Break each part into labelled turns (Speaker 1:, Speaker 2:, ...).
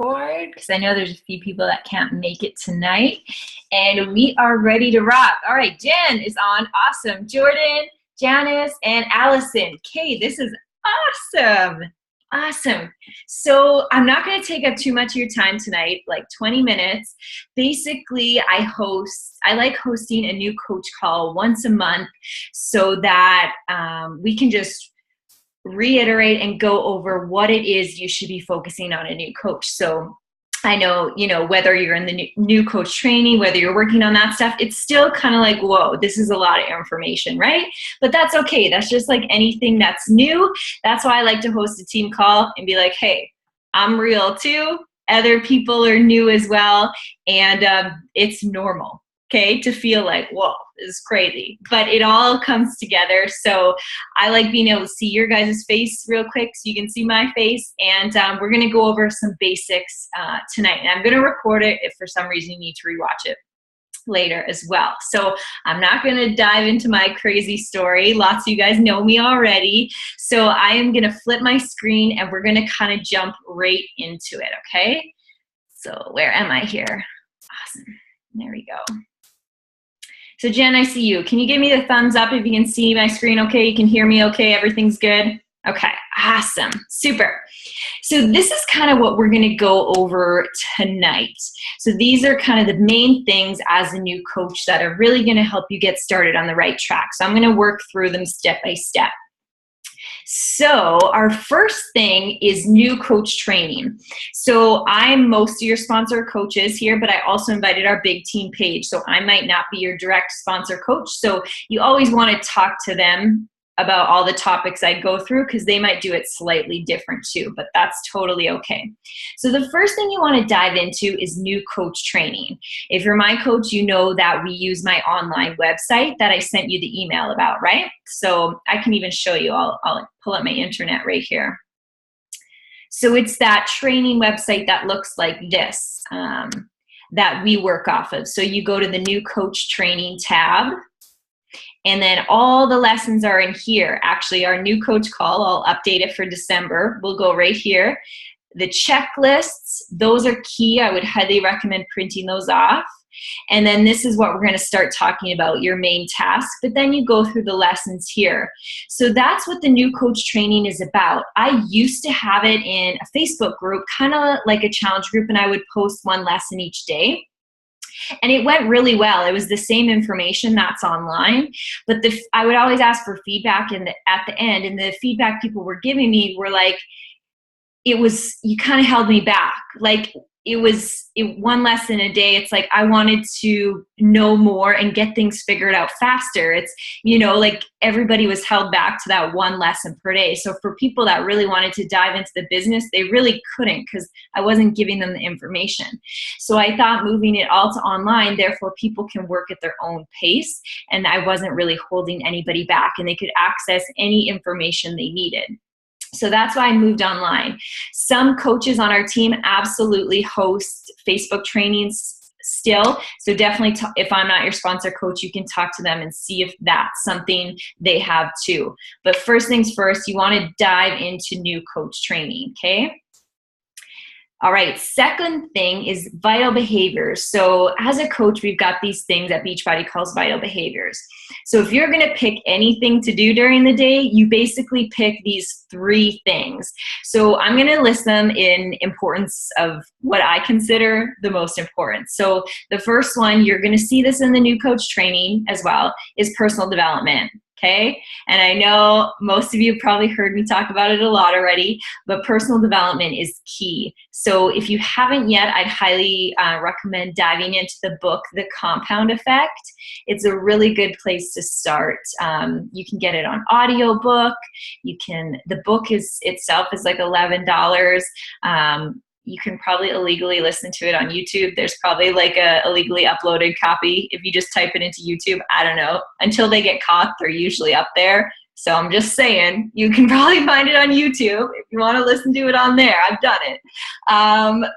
Speaker 1: record because I know there's a few people that can't make it tonight, and we are ready to rock. All right, Jen is on. Awesome. Jordan, Janice, and Allison. Okay, this is awesome. Awesome. So I'm not going to take up too much of your time tonight, like 20 minutes. Basically, I like hosting a new coach call once a month so that we can just reiterate and go over what it is you should be focusing on a new coach. So I know, whether you're in the new coach training, whether you're working on that stuff, it's still kind of like, whoa, this is a lot of information, right? But that's okay. That's just like anything that's new. That's why I like to host a team call and be like, hey, I'm real too. Other people are new as well. And it's normal, okay, to feel like, whoa, this is crazy. But it all comes together. So I like being able to see your guys' face real quick so you can see my face. And we're going to go over some basics tonight. And I'm going to record it if for some reason you need to rewatch it later as well. So I'm not going to dive into my crazy story. Lots of you guys know me already. So I am going to flip my screen and we're going to kind of jump right into it, okay? So where am I here? Awesome. There we go. So Jen, I see you. Can you give me the thumbs up if you can see my screen okay? You can hear me okay? Everything's good? Okay, awesome, super. So this is kind of what we're gonna go over tonight. So these are kind of the main things as a new coach that are really gonna help you get started on the right track. So I'm gonna work through them step by step. So our first thing is new coach training. So I'm most of your sponsor coaches here, but I also invited our big team page. So I might not be your direct sponsor coach. So you always want to talk to them about all the topics I go through because they might do it slightly different too, but that's totally okay. So the first thing you want to dive into is new coach training. If you're my coach, you know that we use my online website that I sent you the email about, right? So I can even show you, I'll pull up my internet right here. So it's that training website that looks like this that we work off of. So you go to the new coach training tab. And then all the lessons are in here. Actually, our new coach call, I'll update it for December. We'll go right here. The checklists, those are key. I would highly recommend printing those off. And then this is what we're going to start talking about, your main task. But then you go through the lessons here. So that's what the new coach training is about. I used to have it in a Facebook group, kind of like a challenge group, and I would post one lesson each day. And it went really well. It was the same information that's online, but I would always ask for feedback at the end, and the feedback people were giving me were like, you kind of held me back. Like one lesson a day. It's like I wanted to know more and get things figured out faster. It's, like everybody was held back to that one lesson per day. So for people that really wanted to dive into the business, they really couldn't because I wasn't giving them the information. So I thought moving it all to online, therefore people can work at their own pace, and I wasn't really holding anybody back and they could access any information they needed. So that's why I moved online. Some coaches on our team absolutely host Facebook trainings still. So definitely, if I'm not your sponsor coach, you can talk to them and see if that's something they have too. But first things first, you want to dive into new coach training, okay? All right, second thing is vital behaviors. So as a coach, we've got these things that Beachbody calls vital behaviors. So if you're gonna pick anything to do during the day, you basically pick these 3 things. So I'm gonna list them in importance of what I consider the most important. So the first one, you're gonna see this in the new coach training as well, is personal development. Okay, and I know most of you probably heard me talk about it a lot already, but personal development is key. So if you haven't yet, I'd highly recommend diving into the book, The Compound Effect. It's a really good place to start. You can get it on audiobook. The book itself is like $11. You can probably illegally listen to it on YouTube. There's probably like a illegally uploaded copy. If you just type it into YouTube, I don't know. Until they get caught, they're usually up there. So I'm just saying, you can probably find it on YouTube if you want to listen to it on there. I've done it.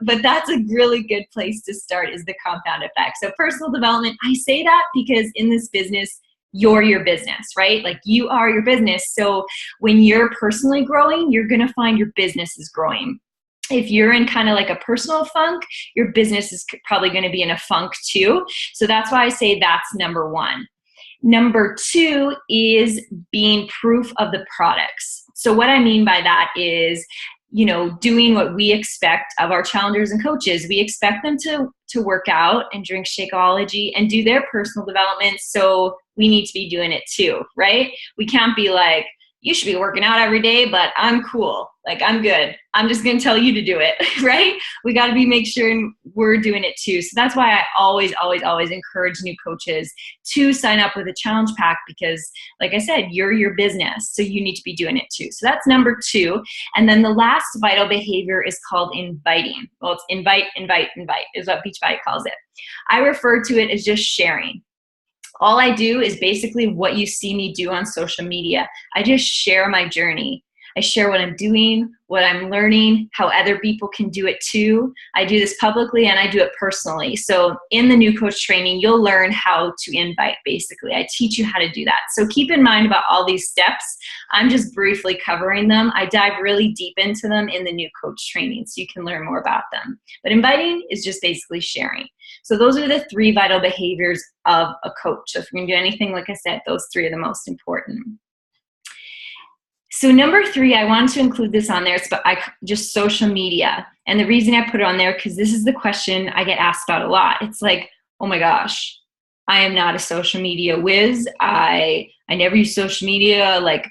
Speaker 1: But that's a really good place to start, is the compound effect. So personal development, I say that because in this business, you're your business, right? Like you are your business. So when you're personally growing, you're going to find your business is growing. If you're in kind of like a personal funk, your business is probably going to be in a funk too. So that's why I say that's number one. Number two is being proof of the products. So what I mean by that is, doing what we expect of our challengers and coaches. We expect them to work out and drink Shakeology and do their personal development. So we need to be doing it too, right? We can't be like, you should be working out every day, but I'm cool. Like, I'm good. I'm just going to tell you to do it, right? We got to make sure we're doing it too. So that's why I always, always, always encourage new coaches to sign up with a challenge pack, because like I said, you're your business. So you need to be doing it too. So that's number two. And then the last vital behavior is called inviting. Well, it's invite is what Beachbody calls it. I refer to it as just sharing. All I do is basically what you see me do on social media. I just share my journey. I share what I'm doing, what I'm learning, how other people can do it too. I do this publicly and I do it personally. So in the new coach training, you'll learn how to invite, basically. I teach you how to do that. So keep in mind about all these steps. I'm just briefly covering them. I dive really deep into them in the new coach training so you can learn more about them. But inviting is just basically sharing. So those are the three vital behaviors of a coach. So if you're going to do anything, like I said, those three are the most important. So number three, I wanted to include this on there. It's just social media. And the reason I put it on there, because this is the question I get asked about a lot. It's like, oh my gosh, I am not a social media whiz. I never use social media. Like,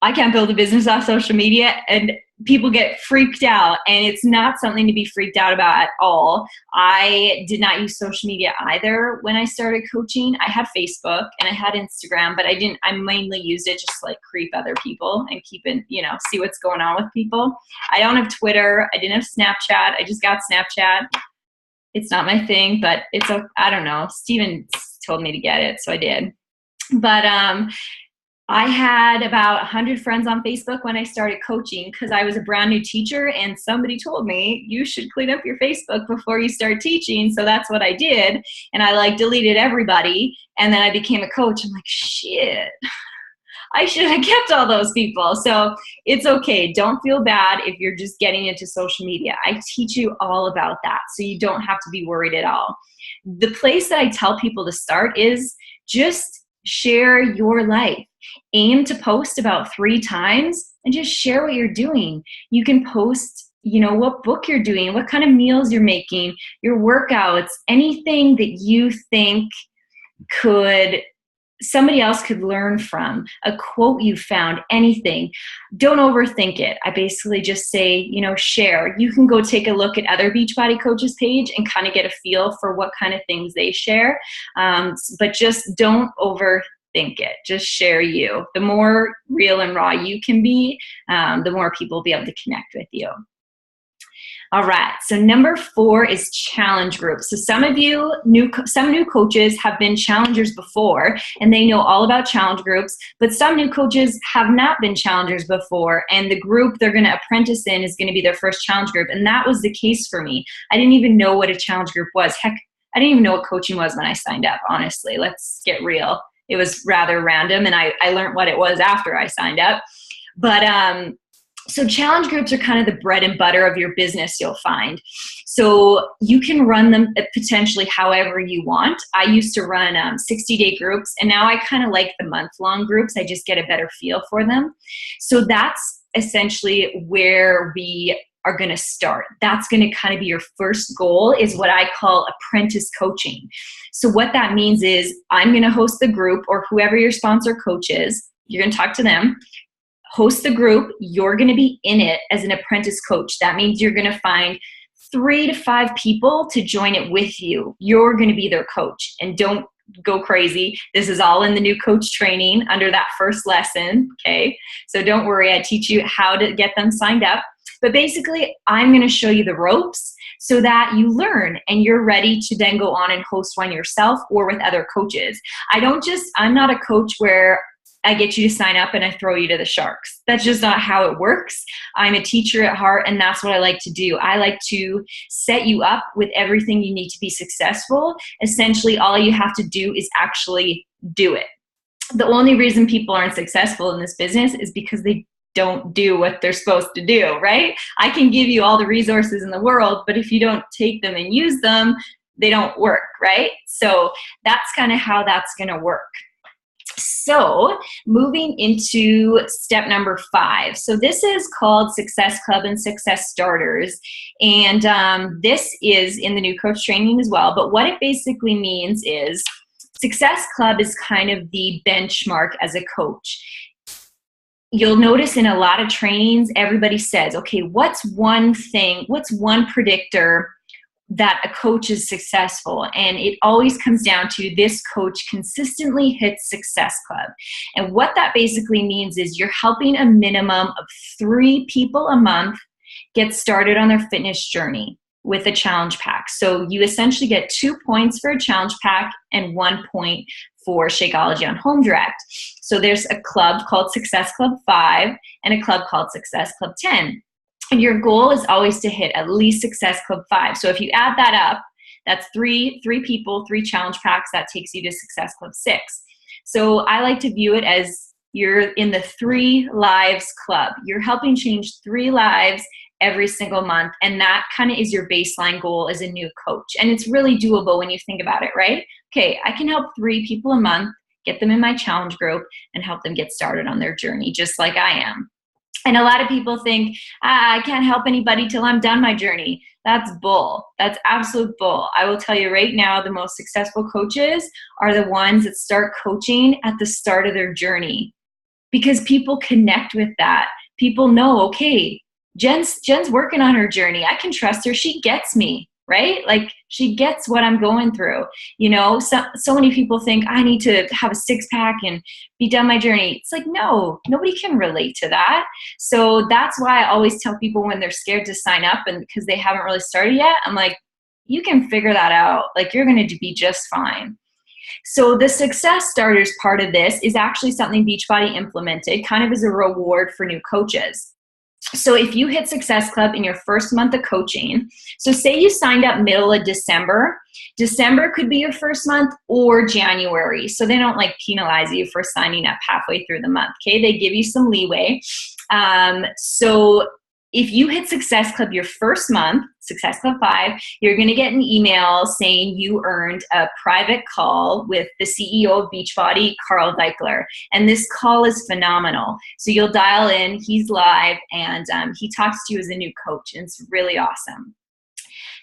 Speaker 1: I can't build a business off social media. And people get freaked out, and it's not something to be freaked out about at all. I did not use social media either when I started coaching. I had Facebook and I had Instagram, but I mainly used it just to like creep other people and see what's going on with people. I don't have Twitter. I didn't have Snapchat. I just got Snapchat. It's not my thing, but I don't know. Steven told me to get it, so I did. But I had about 100 friends on Facebook when I started coaching, because I was a brand new teacher and somebody told me you should clean up your Facebook before you start teaching. So that's what I did. And I deleted everybody. And then I became a coach. I'm like, shit, I should have kept all those people. So it's okay. Don't feel bad if you're just getting into social media. I teach you all about that, so you don't have to be worried at all. The place that I tell people to start is just share your life. Aim to post about 3 times and just share what you're doing. You can post, what book you're doing, what kind of meals you're making, your workouts, anything that you think somebody else could learn from, a quote you found, anything. Don't overthink it. I basically just say, share. You can go take a look at other Beachbody coaches page and kind of get a feel for what kind of things they share. But just don't overthink it. Just share you. The more real and raw you can be, the more people will be able to connect with you. All right, so number 4 is challenge groups. So some new coaches have been challengers before, and they know all about challenge groups, but some new coaches have not been challengers before, and the group they're gonna apprentice in is gonna be their first challenge group, and that was the case for me. I didn't even know what a challenge group was. Heck, I didn't even know what coaching was when I signed up, honestly. Let's get real. It was rather random, and I learned what it was after I signed up. But so challenge groups are kind of the bread and butter of your business, you'll find. So you can run them potentially however you want. I used to run 60-day groups, and now I kind of like the month-long groups. I just get a better feel for them. So that's essentially where we are going to start. That's going to kind of be your first goal, is what I call apprentice coaching. So what that means is I'm going to host the group, or whoever your sponsor coach is, you're going to talk to them. Host the group. You're going to be in it as an apprentice coach. That means you're going to find 3 to 5 people to join it with you. You're going to be their coach, and don't go crazy. This is all in the new coach training under that first lesson. Okay. So don't worry. I teach you how to get them signed up, but basically I'm going to show you the ropes so that you learn and you're ready to then go on and host one yourself or with other coaches. I'm not a coach where I get you to sign up and I throw you to the sharks. That's just not how it works. I'm a teacher at heart, and that's what I like to do. I like to set you up with everything you need to be successful. Essentially, all you have to do is actually do it. The only reason people aren't successful in this business is because they don't do what they're supposed to do, right? I can give you all the resources in the world, but if you don't take them and use them, they don't work, right? So that's kind of how that's going to work. So moving into step number 5. So this is called Success Club and Success Starters. And this is in the new coach training as well. But what it basically means is Success Club is kind of the benchmark as a coach. You'll notice in a lot of trainings, everybody says, okay, what's one predictor that a coach is successful? And it always comes down to this coach consistently hits Success Club. And what that basically means is you're helping a minimum of 3 people a month get started on their fitness journey with a challenge pack. So you essentially get 2 points for a challenge pack and 1 point for Shakeology on Home Direct. So there's a club called Success Club 5 and a club called Success Club 10. And your goal is always to hit at least Success Club 5. So if you add that up, that's three people, 3 challenge packs. That takes you to Success Club 6. So I like to view it as you're in the 3 lives club. You're helping change 3 lives every single month. And that kind of is your baseline goal as a new coach. And it's really doable when you think about it, right? Okay, I can help 3 people a month, get them in my challenge group, and help them get started on their journey, just like I am. And a lot of people think, I can't help anybody till I'm done my journey. That's bull. That's absolute bull. I will tell you right now, the most successful coaches are the ones that start coaching at the start of their journey, because people connect with that. People know, okay, Jen's working on her journey. I can trust her. She gets me, right? Like, she gets what I'm going through. You know, so many people think I need to have a 6-pack and be done my journey. It's like, no, nobody can relate to that. So that's why I always tell people when they're scared to sign up and because they haven't really started yet, I'm like, you can figure that out. Like, you're going to be just fine. So the Success Starters part of this is actually something Beachbody implemented kind of as a reward for new coaches. So if you hit Success Club in your first month of coaching, so say you signed up middle of December, December could be your first month, or January. So they don't like penalize you for signing up halfway through the month. Okay, they give you some leeway. So if you hit Success Club your first month, Success Club 5, you're going to get an email saying you earned a private call with the CEO of Beachbody, Carl Deichler. And this call is phenomenal. So you'll dial in, he's live, and he talks to you as a new coach. And it's really awesome.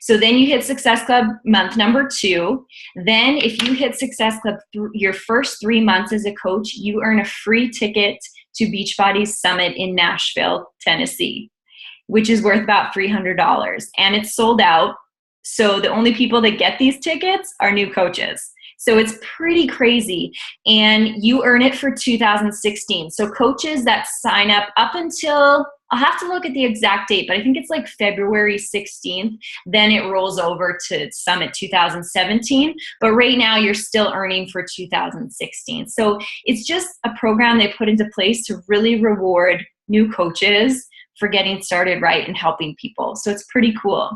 Speaker 1: So then you hit Success Club month number 2. Then if you hit Success Club your first 3 months as a coach, you earn a free ticket to Beachbody's Summit in Nashville, Tennessee, which is worth about $300. And it's sold out. So the only people that get these tickets are new coaches. So it's pretty crazy. And you earn it for 2016. So coaches that sign up until, I'll have to look at the exact date, but I think it's like February 16th. Then it rolls over to Summit 2017. But right now you're still earning for 2016. So it's just a program they put into place to really reward new coaches for getting started right and helping people. So it's pretty cool.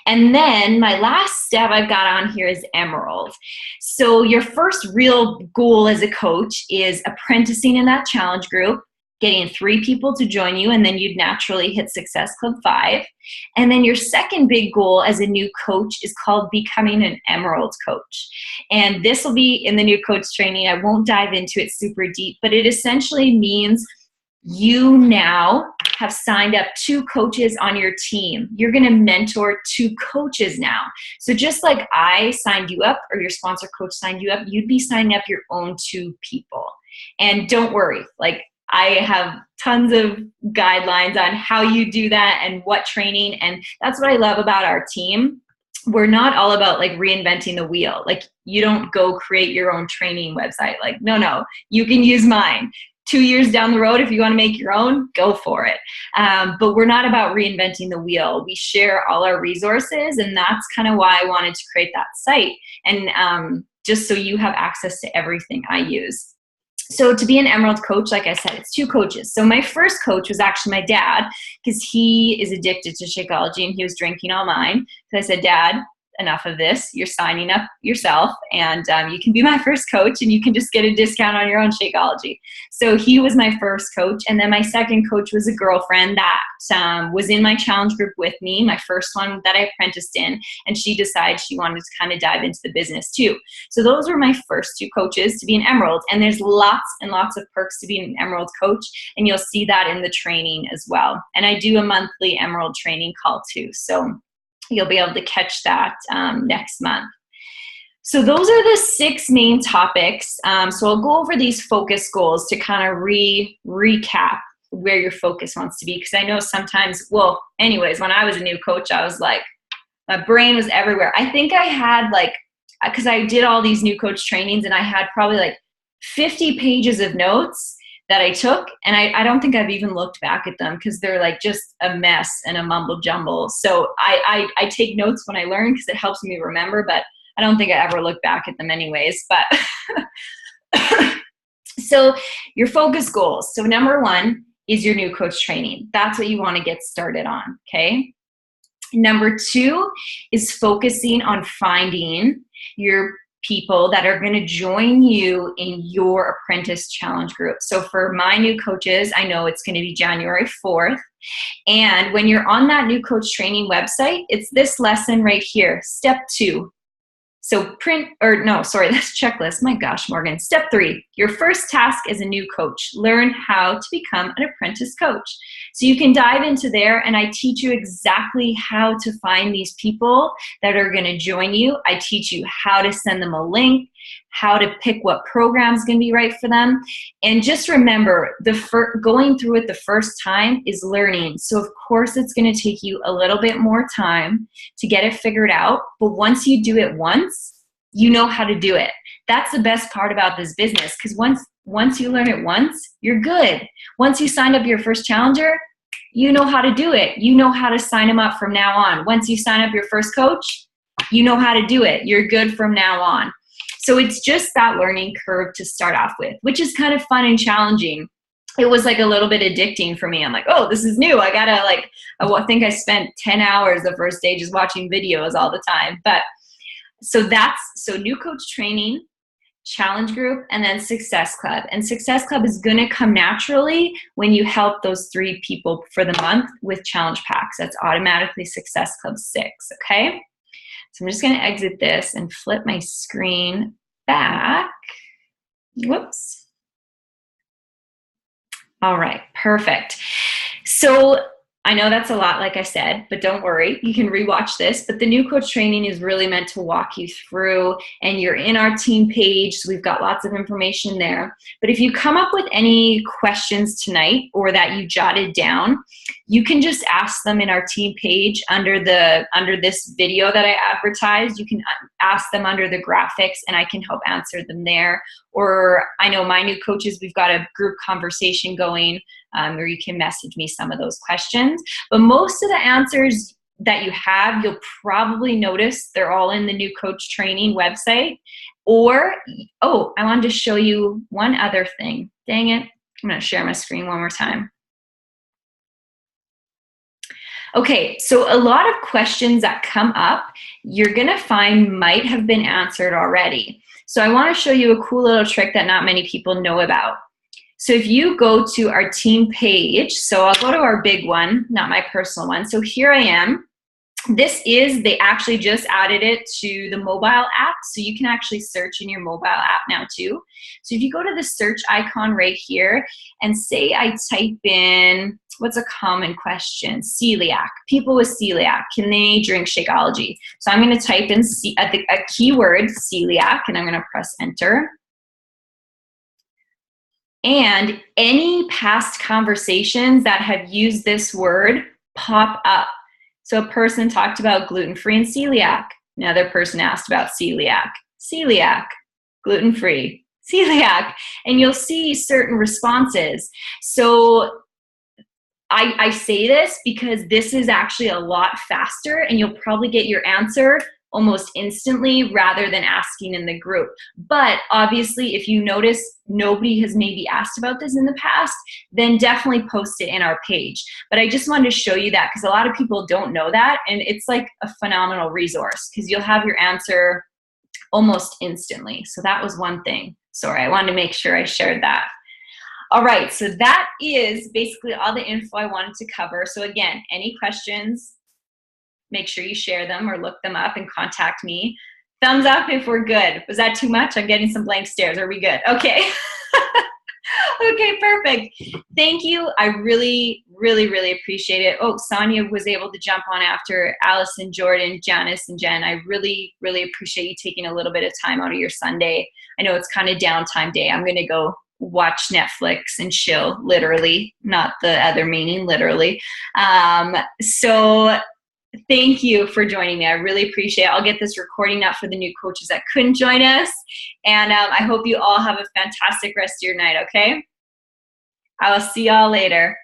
Speaker 1: And then my last step I've got on here is Emerald. So your first real goal as a coach is apprenticing in that challenge group, getting 3 people to join you, and then you'd naturally hit Success Club 5. And then your second big goal as a new coach is called becoming an Emerald coach. And this will be in the new coach training. I won't dive into it super deep, but it essentially means you now have signed up 2 coaches on your team. You're going to mentor 2 coaches now. So just like I signed you up, or your sponsor coach signed you up, you'd be signing up your own 2 people. And don't worry, like, I have tons of guidelines on how you do that and what training. And that's what I love about our team. We're not all about like reinventing the wheel. Like, you don't go create your own training website. Like, no, you can use mine. 2 years down the road, if you want to make your own, go for it. But we're not about reinventing the wheel. We share all our resources, and that's kind of why I wanted to create that site. And just so you have access to everything I use. So to be an Emerald coach, like I said, it's 2 coaches. So my first coach was actually my dad, because he is addicted to Shakeology and he was drinking all mine. So I said, Dad, enough of this, you're signing up yourself, and you can be my first coach, and you can just get a discount on your own Shakeology. So he was my first coach. And then my second coach was a girlfriend that was in my challenge group with me, my first one that I apprenticed in, and she decided she wanted to kind of dive into the business too. So those were my first two coaches to be an Emerald. And there's lots and lots of perks to be an Emerald coach, and you'll see that in the training as well. And I do a monthly Emerald training call too. So you'll be able to catch that next month. So those are the 6 main topics. So I'll go over these focus goals to kind of recap where your focus wants to be. Because I know sometimes, well, anyways, when I was a new coach, I was like, my brain was everywhere. I think I had like, because I did all these new coach trainings, and I had probably like 50 pages of notes that I took, and I don't think I've even looked back at them because they're like just a mess and a mumble jumble. So I take notes when I learn because it helps me remember, but I don't think I ever look back at them anyways. But so your focus goals. So number 1 is your new coach training. That's what you want to get started on, okay? Number 2 is focusing on finding your people that are going to join you in your apprentice challenge group. So for my new coaches, I know it's going to be January 4th. And when you're on that new coach training website, it's this lesson right here, step 2. So that's checklist. My gosh, Morgan. Step 3, your first task as a new coach, learn how to become an apprentice coach. So you can dive into there, and I teach you exactly how to find these people that are going to join you. I teach you how to send them a link, how to pick what program is going to be right for them. And just remember, going through it the first time is learning. So of course it's going to take you a little bit more time to get it figured out. But once you do it once, you know how to do it. That's the best part about this business, because once you learn it once, you're good. Once you signed up your first challenger, you know how to do it. You know how to sign them up from now on. Once you sign up your first coach, you know how to do it. You're good from now on. So it's just that learning curve to start off with, which is kind of fun and challenging. It was like a little bit addicting for me. I'm like, oh, this is new. I think I spent 10 hours the first day just watching videos all the time. But so new coach training, challenge group, and then Success Club. And Success Club is going to come naturally when you help those 3 people for the month with challenge packs. That's automatically Success Club 6, okay? So I'm just going to exit this and flip my screen back. Whoops. All right, perfect. So I know that's a lot, like I said, but don't worry, you can rewatch this. But the new coach training is really meant to walk you through, and you're in our team page, so we've got lots of information there. But if you come up with any questions tonight or that you jotted down, you can just ask them in our team page under this video that I advertised. You can ask them under the graphics, and I can help answer them there. Or I know my new coaches, we've got a group conversation going where you can message me some of those questions. But most of the answers that you have, you'll probably notice they're all in the new coach training website. Or, oh, I wanted to show you one other thing. Dang it. I'm going to share my screen one more time. Okay, so a lot of questions that come up, you're going to find might have been answered already. So I want to show you a cool little trick that not many people know about. So if you go to our team page, so I'll go to our big one, not my personal one. So here I am. They actually just added it to the mobile app, so you can actually search in your mobile app now too. So if you go to the search icon right here and say I type in, what's a common question? Celiac. People with celiac, can they drink Shakeology? So I'm going to type in a keyword, celiac, and I'm going to press enter. And any past conversations that have used this word pop up. So a person talked about gluten-free and celiac. Another person asked about celiac. Celiac, gluten-free, celiac. And you'll see certain responses. So I say this because this is actually a lot faster, and you'll probably get your answer almost instantly rather than asking in the group. But obviously, if you notice nobody has maybe asked about this in the past, then definitely post it in our page. But I just wanted to show you that because a lot of people don't know that, and it's like a phenomenal resource because you'll have your answer almost instantly. So that was one thing. Sorry, I wanted to make sure I shared that. All right, so that is basically all the info I wanted to cover. So again, any questions, make sure you share them or look them up and contact me. Thumbs up if we're good. Was that too much? I'm getting some blank stares. Are we good? Okay. Okay, perfect. Thank you. I really, really, really appreciate it. Oh, Sonia was able to jump on after Allison, Jordan, Janice, and Jen. I really, really appreciate you taking a little bit of time out of your Sunday. I know it's kind of downtime day. I'm going to go watch Netflix and chill, literally, not the other meaning, literally. So thank you for joining me. I really appreciate it. I'll get this recording up for the new coaches that couldn't join us. And I hope you all have a fantastic rest of your night, okay? I will see y'all later.